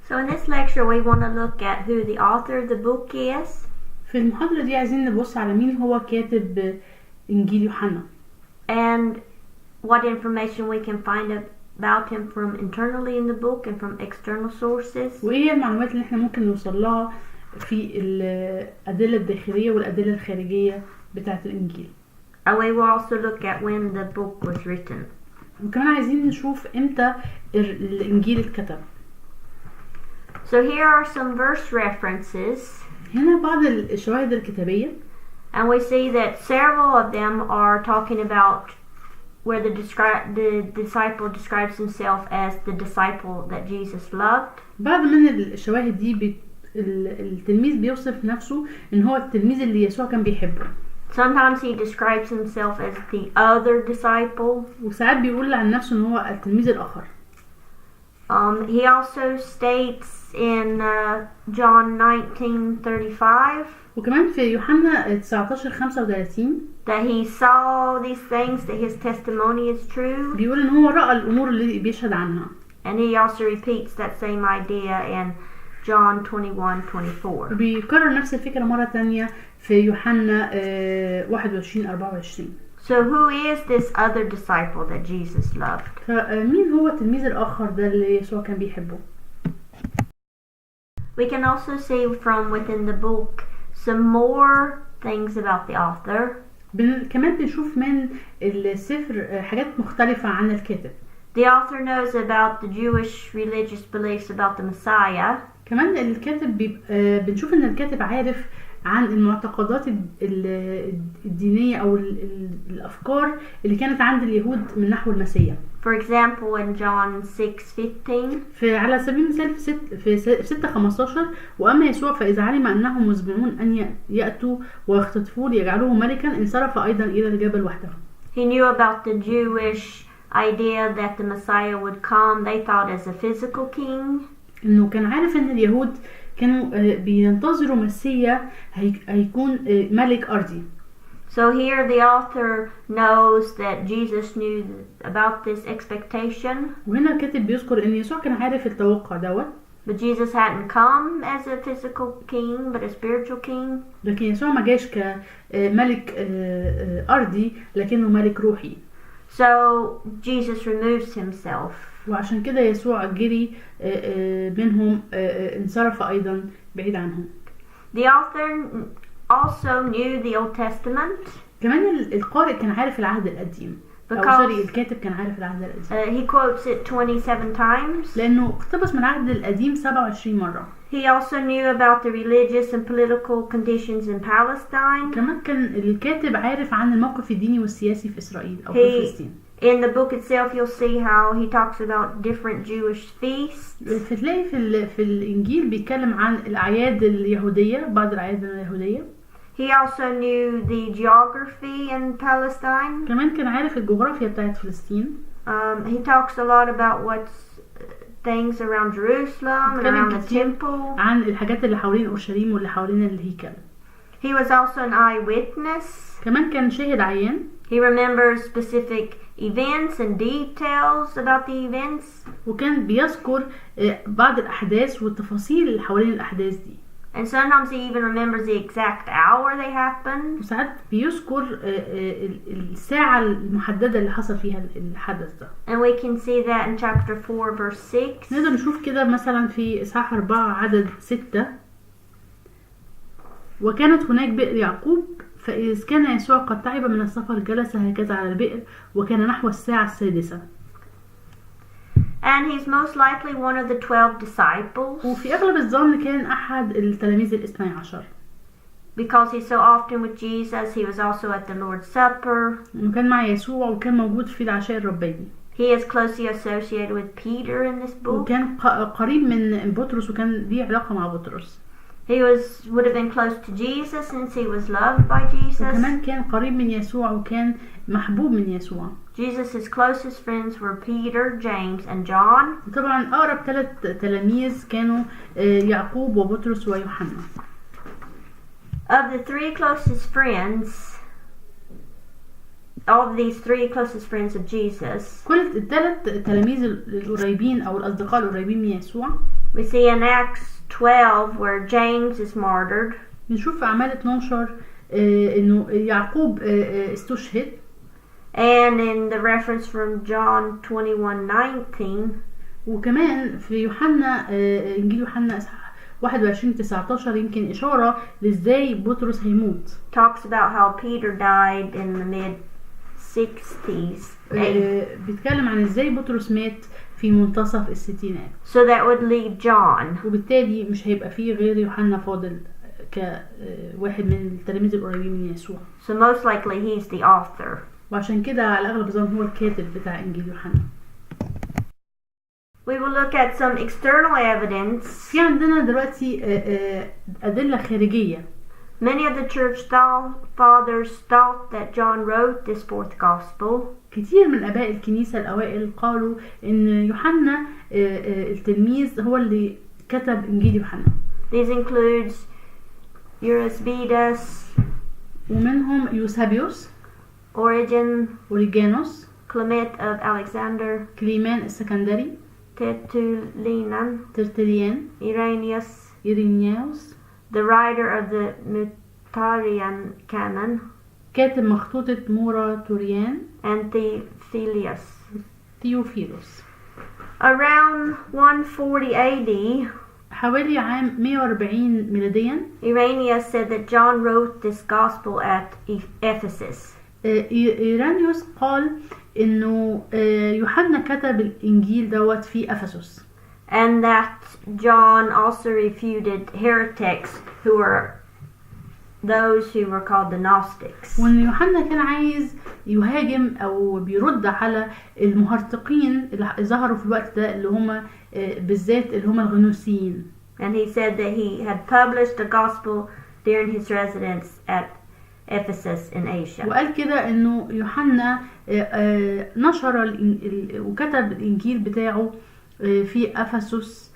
So in this lecture we want to look at who the author of the book is. في المحاضرة دي عايزين نبص على مين هو كاتب إنجيل يوحنا. And what information we can find about him from internally in the book and from external sources. وإيه المعلومات اللي احنا ممكن نوصل لها في الأدلة الداخلية والأدلة الخارجية بتاعة الإنجيل. And we will also look at when the book was written. وكمان عايزين نشوف امتى الإنجيل اتكتب. So here are some verse references. هنا بعض الشواهد الكتابية. And we see that several of them are talking about where the disciple describes himself as the disciple that Jesus loved. بعض من الشواهد دي التلميذ بيوصف نفسه ان هو التلميذ اللي يسوع كان بيحبه. Sometimes he describes himself as the other disciple. وساعات بيقول عن نفسه ان هو التلميذ الآخر. He also states in John 19:35 وكمان في يوحنا 19:35 that he saw these things, that his testimony is true. بيقول ان هو رأى الامور اللي بيشهد عنها. And he also repeats that same idea in John 21:24. بيكرر نفس الفكرة مرة تانية في يوحنا 21:24. So who is this other disciple that Jesus loved? فمين هو التلميذ الآخر ده اللي يسوع كان بيحبه؟ We can also see from within the book some more things about the author. كمان بنشوف من السفر حاجات مختلفة عن الكاتب. The author knows about the Jewish religious beliefs about the Messiah. كمان الكاتب بنشوف ان الكاتب عارف عن المعتقدات الدينية او الافكار اللي كانت عند اليهود من نحو المسيح. For example, in John 6:15. على سبيل المثال في 6:15 وأما يسوع فإذا علم أنهم مزمعون أن يأتوا ويختطفوه ليجعلوه ملكا انصرف أيضا إلى الجبل وحده. He knew about the Jewish idea that the Messiah would come. They thought as a physical king. إنه كان عارف إن اليهود كانوا بينتظروا مسيا هيكون ملك أرضي. So here the author knows that Jesus knew about this expectation. وهنا الكاتب بيذكر إن يسوع كان عارف التوقع دوت. But Jesus hadn't come as a physical king, but a spiritual king. لكن يسوع ما جاش كملك أرضي لكنه ملك روحي. So Jesus removes himself. وعشان كده يسوع جري منهم انصرف أيضا بعيد عنهم. The author also knew the Old Testament. كمان القارئ كان عارف العهد القديم. الكاتب كان عارف العهد القديم. He quotes it 27 times. لأنه اقتبس من العهد القديم 27 مرة. He also knew about the religious and political conditions in Palestine. كمان كان الكاتب عارف عن الموقف الديني والسياسي في إسرائيل أو في فلسطين. In the book itself you'll see how he talks about different Jewish feasts. فتلاقي في الإنجيل بيتكلم عن الأعياد اليهودية، بعض الأعياد اليهودية. He also knew the geography in Palestine. كمان كان عارف الجغرافيا بتاعت فلسطين. He talks a lot about what's things around Jerusalem and around the temple. عن الحاجات اللي حوالين أورشليم واللي حوالين الهيكل. He was also an eyewitness. كمان كان شاهد عيان. He remembers specific events and details about the events. وكان بيذكر بعض الأحداث والتفاصيل اللي حوالين الأحداث دي. And sometimes he even remembers the exact hour they happened. وساعات بيذكر الساعة المحددة اللي حصل فيها الحدث ده. And we can see that in chapter 4 verse 6. نقدر نشوف كده مثلا في إصحاح 4 عدد 6. وكانت هناك بئر يعقوب فإذ كان يسوع قد تعب من السفر جلس هكذا على البئر وكان نحو الساعة 6. And he's most likely one of the 12 disciples. وفي أغلب الظن كان أحد التلاميذ ال12. Because he's so often with Jesus, he was also at the Lord's Supper. إنه كان مع يسوع وكان موجود في العشاء الرباني. He is closely associated with Peter in this book. وكان قريب من بطرس وكان ليه علاقة مع بطرس. He would have been close to Jesus since he was loved by Jesus. وكمان كان قريب من يسوع وكان محبوب من يسوع. Jesus' closest friends were Peter, James, and John. طبعا أقرب 3 تلاميذ كانوا يعقوب وبطرس ويوحنا. Of the 3 closest friends, all of these 3 closest friends of Jesus, كل ال3 تلاميذ القريبين أو الأصدقاء القريبين من يسوع, We see in Acts 12 where James is martyred. بنشوف في أعمال 12 إنه يعقوب استشهد. And in the reference from John 21:19. وكمان في يوحنا إنجيل يوحنا إصحاح 21:19 يمكن إشارة لإزاي بطرس هيموت. Talks about how Peter died in the mid-60s. بيتكلم عن إزاي بطرس مات في منتصف الستينات. So that would leave John. وبالتالي مش هيبقى فيه غير يوحنا فاضل كواحد من التلاميذ القريبين من يسوع. So most likely he's the author. وعشان كده على أغلب الظن هو الكاتب بتاع إنجيل يوحنا. We will look at some external evidence. في عندنا دلوقتي أدلة خارجية. Many of the church fathers thought that John wrote this fourth gospel. كتير من آباء الكنيسة الأوائل قالوا إن يوحنا التلميذ هو اللي كتب إنجيل يوحنا. These includes Eusebius, ومنهم يوسابيوس، أوريجانوس، Clement of Alexander, كليمان السكندري، Tertullian, Irenaeus, the writer of the Muratorian canon, كاتب مخطوطة موراتوريان، and Theophilus. Around 140 AD, حوالي عام 140 ميلاديا، Irenaeus said that John wrote this gospel at Ephesus. إيرانيوس قال إنه يوحنا كتب الإنجيل دوت في أفسس. And that John also refuted heretics who were those who were called the Gnostics. وإن يوحنا كان عايز يهاجم أو بيرد على المهرطقين اللي ظهروا في الوقت ده اللي هم بالذات اللي هم الغنوسيين. And he said that he had published the gospel during his residence at Ephesus in Asia. وقال كده إنه يوحنا نشر وكتب الإنجيل بتاعه في أفسس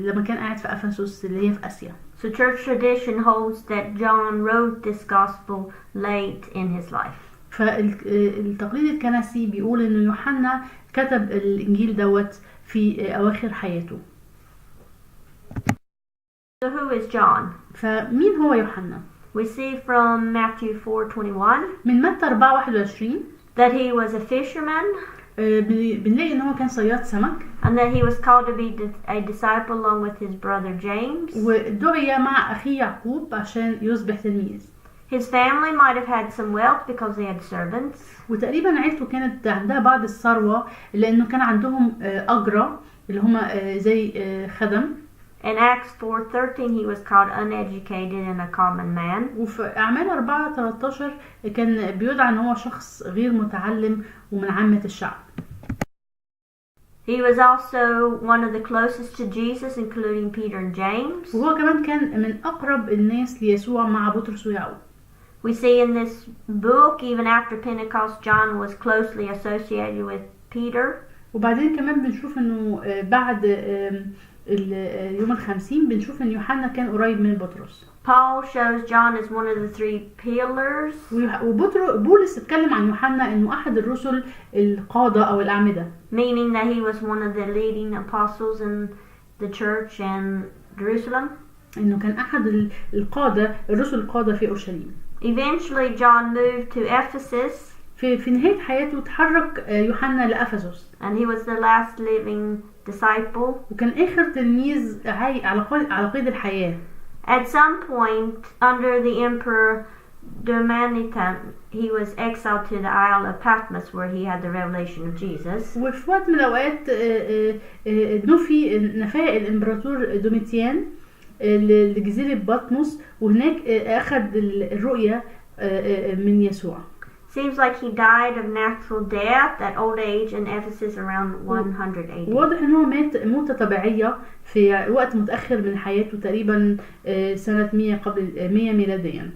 لما كان قاعد في أفسس اللي هي في آسيا. So church tradition holds that John wrote this gospel late in his life. فالتقليد الكنسي بيقول إنه يوحنا كتب الإنجيل دوت في أواخر حياته. So who is John? فمين هو يوحنا؟ We see from Matthew 4:21 من متى 4:21 that he was a fisherman. بنلاقي إن هو كان صياد سمك. And that he was called to be a disciple along with his brother James. ودعي مع أخيه يعقوب عشان يصبح تلميذ. His family might have had some wealth because they had servants. وتقريبا عيلته كانت عندها بعض الثروة لأنه كان عندهم أجرة اللي هم زي خدم. In Acts 4:13 he was called uneducated and a common man. وفي أعمال 4:13 كان بيدعى إن هو شخص غير متعلم ومن عامة الشعب. He was also one of the closest to Jesus, including Peter and James. وهو كمان كان من أقرب الناس ليسوع مع بطرس ويعقوب. We see in this book, even after Pentecost, John was closely associated with Peter. وبعدين كمان بنشوف إنه بعد يوم الخمسين بنشوف إن يوحنا كان قريب من بطرس. Paul shows John as one of the three pillars. وبولس اتكلم عن يوحنا إنه أحد الرسل القادة أو الأعمدة. Meaning that he was one of the leading apostles in the church in Jerusalem. إنه كان أحد الرسل القادة في أورشليم. Eventually John moved to Ephesus. في نهاية حياته تحرك يوحنا لأفسس. And he was the last living disciple. وكان آخر تلميذ على قيد الحياة. At some point, under the Emperor Domitian, he was exiled to the Isle of Patmos, where he had the revelation of Jesus. وفي وقت من الأوقات نفى الإمبراطور دوميتيان لجزيرة بطمس وهناك أخذ الرؤية من يسوع. Seems like he died of natural death at old age in Ephesus around 180. واضح إنه مات موتة طبيعية في وقت متأخر من حياته تقريبا سنة 100 قبل 100 ميلاديا.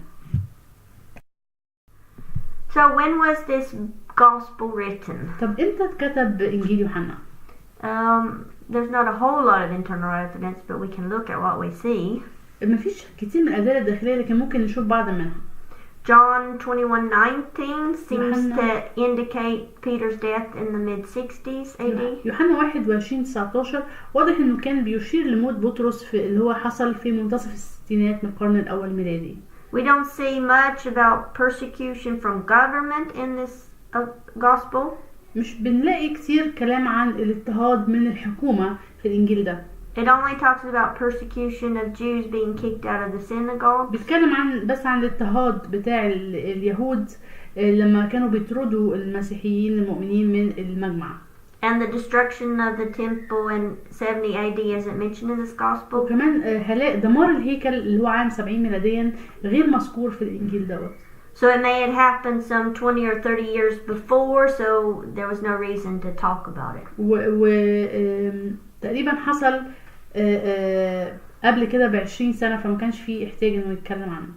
So when was this gospel written? طب إمتى اتكتب إنجيل يوحنا؟ There's not a whole lot of internal evidence, but we can look at what we see. مفيش كتير من الأدلة الداخلية لكن ممكن نشوف بعض منها. John 21:19 seems يوحنا- to indicate Peter's death in the mid-60s AD. يوحنا 21:19 واضح انه كان بيشير لموت بطرس في اللي هو حصل في منتصف الستينات من القرن الاول الميلادي. We don't see much about persecution from government in this gospel. مش بنلاقي كتير كلام عن الاضطهاد من الحكومة في الانجيل ده. It only talks about persecution of Jews being kicked out of the synagogue. بيتكلم بس عن الاضطهاد بتاع اليهود لما كانوا بيطردوا المسيحيين المؤمنين من المجمع. And the destruction of the temple in 70 AD isn't mentioned in this gospel. وكمان هلاقي دمار الهيكل اللي هو عام 70 ميلاديا غير مذكور في الانجيل دوت. So it may have happened some 20 or 30 years before, so there was no reason to talk about it. تقريبا حصل قبل كده ب20 سنة، فما كانش فيه احتياج انه يتكلم عنه.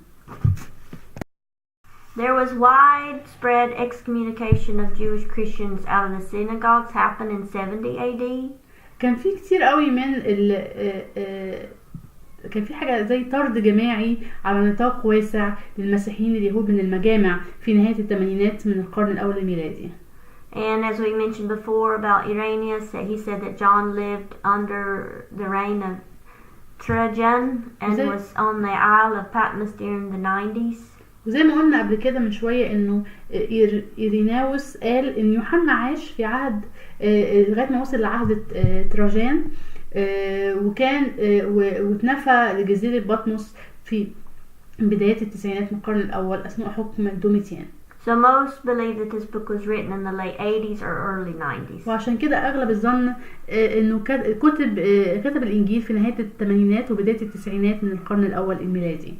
There was widespread excommunication of Jewish Christians out of the synagogues happened in 70 AD. كان في كتير قوي من كان في حاجة زي طرد جماعي على نطاق واسع للمسيحيين اليهود من المجامع في نهاية الثمانينات من القرن الأول الميلادي. And as we mentioned before about Irenaeus, he said that John lived under the reign of Trajan and was on the Isle of Patmos during the 90s. وزي ما قلنا قبل كده من شوية انه إيريناوس قال ان يوحنا عاش في عهد لغاية ما وصل لعهد تراجان، وكان واتنفى لجزيرة بطمس في بداية التسعينات من القرن الأول أثناء حكم دوميتيان. So most believe that this book was written in the late 80s or early 90s. وعشان كده أغلب الظن إنه كتب الإنجيل في نهاية الثمانينات وبداية التسعينات من القرن الأول الميلادي.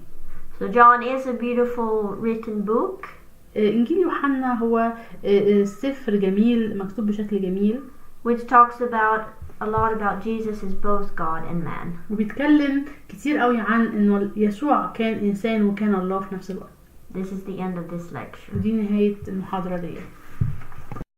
So John is a beautiful written book. إنجيل يوحنا هو سفر جميل مكتوب بشكل جميل. Which talks about a lot about Jesus as both God and man. وبيتكلم كتير قوي عن إنه يسوع كان إنسان وكان الله في نفس الوقت. This is the end of this lecture. ودي نهاية المحاضرة دي.